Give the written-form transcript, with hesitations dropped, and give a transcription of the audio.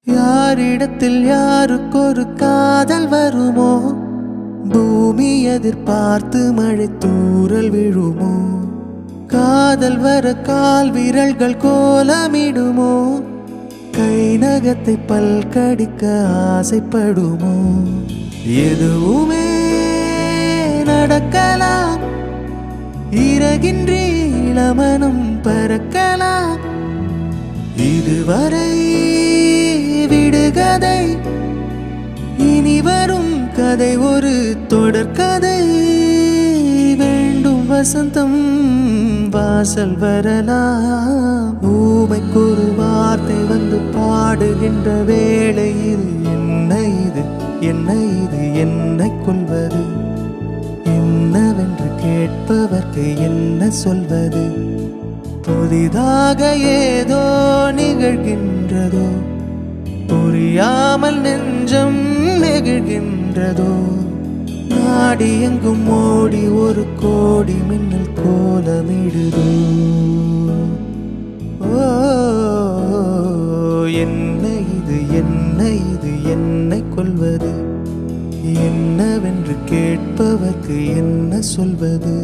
யாரிடத்தில் யாருக்கொரு காதல் வருமோ? பூமி எதிர்பார்த்து மழை தூறல் விழுமோ? காதல் வர கால் விரல்கள் கோலமிடுமோ? கை நகத்தை பல் கடிக்க ஆசைப்படுமோ? எதுவுமே நடக்கலாம், இறகின்றி இளமனம் பறக்கலாம். இதுவரை விடுகதை, இனி வரும் கதை ஒரு தொடர்கதை. வேண்டும் வசந்தம் வாசல் வரலாம். ஊமைக்கொரு வார்த்தை வந்து பாடுகின்ற வேளையில் என்ன இது, என்ன இது, என்னை கொள்வது? என்னவென்று கேட்பவர்க்கு என்ன சொல்வது? புதிதாக ஏதோ நிகழ்கின்றதோ, புரியாமல் நெஞ்சம் நெகிழ்கின்றதோ. நாடி எங்கும் ஓடி ஒரு கோடி மின்னல் கோலமிடுதோ. ஓ, என்ன இது, என்ன இது, என்னை கொள்வது? என்னவென்று கேட்பவர்க்கு என்ன சொல்வது?